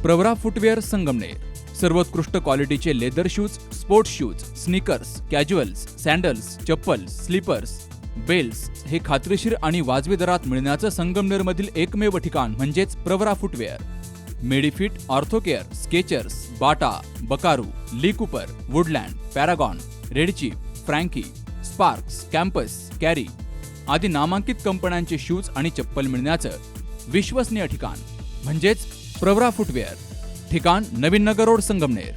Pravara footwear Sangamner सर्वोत्कृष्ट क्वालिटीचे leather shoes, sports shoes, sneakers, casuals, sandals, chappals, slippers, belts हे खात्रीशीर आणि वाजवी दरात मिळण्याचं संगमनेरमधील एकमेव ठिकाण म्हणजेच Pravara footwear. Medifit, Orthocare, Skechers, Bata, Buckaroo, Lee Cooper, Woodland, Paragon, रेडची, फ्रँकी, स्पार्क्स, कॅम्पस, कॅरी आदी नामांकित कंपन्यांचे शूज आणि चप्पल मिळण्याचं विश्वसनीय ठिकाण म्हणजेच प्रवरा फुटवेअर. ठिकाण नवीन नगर रोड संगमनेर.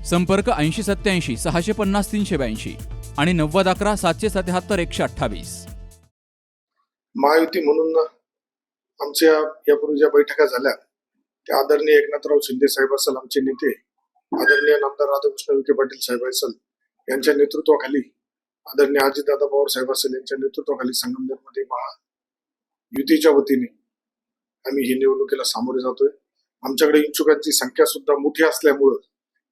संपर्क 8087 650 382 आणि 9011 777 128. महायुती म्हणून आमच्या यापूर्वी ज्या बैठका झाल्या त्या आदरणीय एकनाथराव शिंदे साहेब असेल, आमचे नेते आदरणीय नामदार राधाकृष्ण विखे पाटील साहेब असेल यांच्या नेतृत्वाखाली, आदरणीय अजितदादा पवार साहेब असेल यांच्या नेतृत्वाखाली संगमनेरमध्ये महायुतीच्या वतीने आम्ही ही निवडणुकीला सामोरे जातोय. आमच्याकडे इच्छुकांची संख्या सुद्धा मोठी असल्यामुळं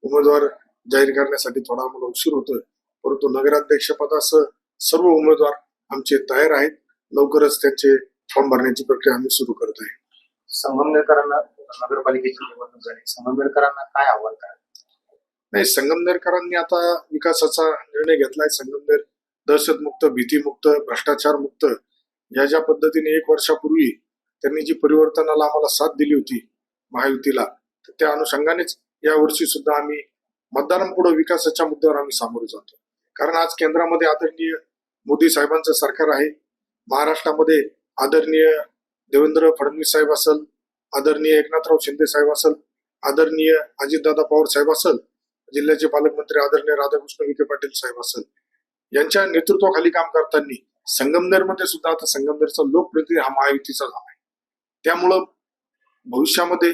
उमेदवार जाहीर करण्यासाठी थोडा आम्हाला उशीर होतोय, परंतु नगराध्यक्ष पदासह सर्व उमेदवार आमचे तयार आहेत. लवकरच त्यांचे फॉर्म भरण्याची प्रक्रिया आम्ही सुरू करत आहे. संगमनेरकरांना नगरपालिकेची निवडणूक झाली, संगमनेरकरांना काय आव्हान कराल? नाही, संगमनेरकरांनी आता विकासाचा निर्णय घेतलाय. संगमनेर दहशतमुक्त, भीतीमुक्त, भ्रष्टाचार मुक्त या ज्या पद्धतीने 1 वर्षापूर्वी त्यांनी जी परिवर्तनाला आम्हाला साथ दिली होती महायुतीला, तर त्या अनुषंगानेच यावर्षी सुद्धा आम्ही मतदारांपुढे विकासाच्या मुद्द्यावर आम्ही सामोरे जातो. कारण आज केंद्रामध्ये आदरणीय मोदी साहेबांचं सरकार आहे, महाराष्ट्रामध्ये आदरणीय देवेंद्र फडणवीस साहेब असेल, आदरणीय एकनाथराव शिंदे साहेब असेल, आदरणीय अजितदादा पवार साहेब असेल, जिल्ह्याचे पालकमंत्री आदरणीय राधाकृष्ण विखे पाटील साहेब असेल, यांच्या नेतृत्वाखाली काम करताना संगमनेरमध्ये सुद्धा आता संगमनेरचा लोकप्रतिनिधी हा महायुतीचा झाला आहे. त्यामुळं भविष्यामध्ये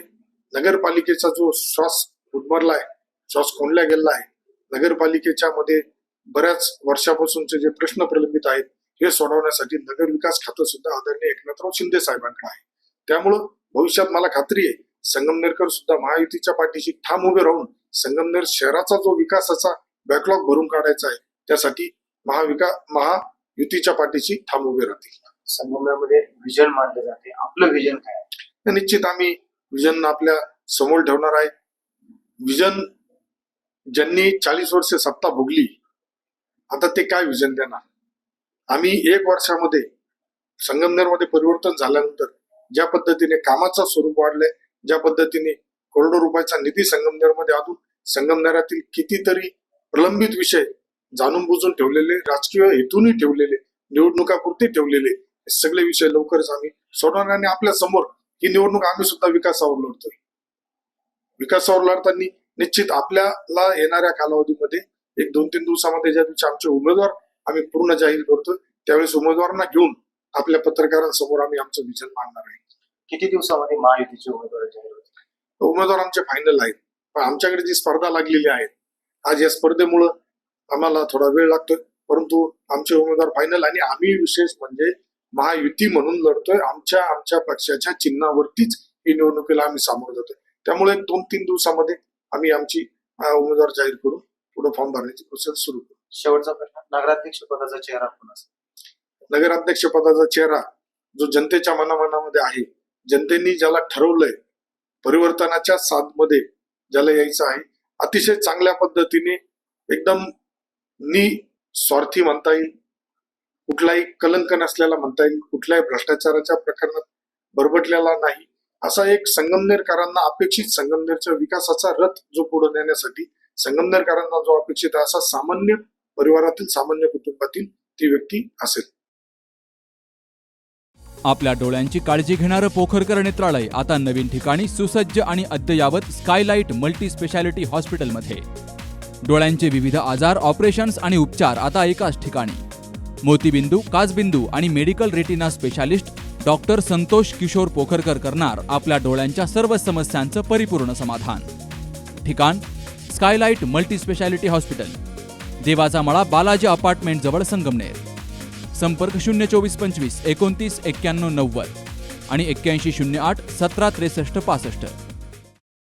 नगरपालिकेचा जो श्वास उद्मरला आहे, श्वास कोंडला गेलेला आहे, नगरपालिकेच्या मध्ये बऱ्याच वर्षापासूनचे जे प्रश्न प्रलंबित आहेत हे सोडवण्यासाठी नगर विकास खातं सुद्धा आदरणीय एकनाथराव शिंदे साहेबांकडे आहे. त्यामुळं भविष्यात मला खात्री आहे संगमनेरकर सुद्धा महायुतीच्या पाठीशी ठाम उभे राहून संगमनेर शहराचा जो विकासाचा बॅकलॉग भरून काढायचा आहे त्यासाठी महायुतीच्या पाठीशी ठाम उभे राहतील. संगमनेरमध्ये विजन मानले जाते, आपलं विजन काय आहे? निश्चित आम्ही विजन आपल्या समोर ठेवणार आहे. विजन ज्यांनी 40 वर्ष सत्ता भोगली, आता ते काय विजन देणार? आम्ही 1 वर्षामध्ये संगमनेरमध्ये परिवर्तन झाल्यानंतर ज्या पद्धतीने कामाचं स्वरूप वाढलंय, ज्या पद्धतीने करोडो रुपयाचा निधी संगमनेरमध्ये आणून संगमनेरातील कितीतरी प्रलंबित विषय जाणून बुजून ठेवलेले, राजकीय हेतूनही ठेवलेले, निवडणुकापुरते ठेवलेले हे सगळे विषय लवकरच आम्ही सोडवणार. आणि आपल्या समोर ही निवडणूक आम्ही सुद्धा विकासावर लढतोय. विकासावर लढताना निश्चित आपल्याला येणाऱ्या कालावधीमध्ये 1-2-3 दिवसामध्ये ज्या दिवशी आमचे उमेदवार आम्ही पूर्ण जाहीर करतोय त्यावेळेस उमेदवारांना घेऊन आपल्या पत्रकारांसमोर आम्ही आमचं विजन मांडणार आहे. किती दिवसामध्ये महायुतीचे उमेदवार जाहीर होतील? उमेदवार आमचे फायनल आहेत, पण आमच्याकडे जी स्पर्धा लागलेली आहे आज या स्पर्धेमुळं आम्हाला थोडा वेळ लागतोय, परंतु आमचे उमेदवार फायनल. आणि आम्ही विशेष म्हणजे महायुती म्हणून लढतोय, आमच्या पक्षाच्या चिन्हावरतीच ही निवडणुकीला आम्ही सामोरं जातोय. त्यामुळे 1-2-3 दिवसामध्ये आम्ही आमची उमेदवार जाहीर करून पुढे फॉर्म भरण्याची प्रोसेस सुरू करू. शेवटचा प्रश्न, नगराध्यक्ष पदाचा चेहरा कोण असेल? नगराध्यक्ष पदाचा चेहरा जो जनतेच्या मनामनामध्ये आहे, जनतेने ज्याला ठरवलंय, परिवर्तनाच्या साथमध्ये ज्याला यायचं आहे, अतिशय चांगल्या पद्धतीने एकदम निस्वार्थी म्हणता येईल, कुठलाही कलंक नसलेला म्हणता येईल, कुठल्याही भ्रष्टाचाराच्या प्रकरणात बरबटलेला नाही, असा एक संगमनेरकरांना अपेक्षित संगमनेरच्या विकासाचा रथ जो पुढे नेण्यासाठी संगमनेरकरांना जो अपेक्षित आहे असा सामान्य परिवारातील, सामान्य कुटुंबातील ती व्यक्ती असेल. आपल्या डोळ्यांची काळजी घेणारं पोखरकर नेत्रालय आता नवीन ठिकाणी सुसज्ज आणि अद्ययावत स्कायलाइट मल्टी स्पेशालिटी हॉस्पिटलमध्ये. डोळ्यांचे विविध आजार, ऑपरेशन्स आणि उपचार आता एकाच ठिकाणी. मोतीबिंदू, काचबिंदू आणि medical retina specialist doctor Santosh Kishor Pokharkar करणार आपल्या डोळ्यांच्या सर्व समस्यांचं परिपूर्ण समाधान. ठिकाण स्कायलाइट मल्टी स्पेशालिटी हॉस्पिटल, देवाचा मळा, बालाजी अपार्टमेंट जवळ संगमनेर. संपर्क 02425 29 91 90 आणि 8108 17 63 65.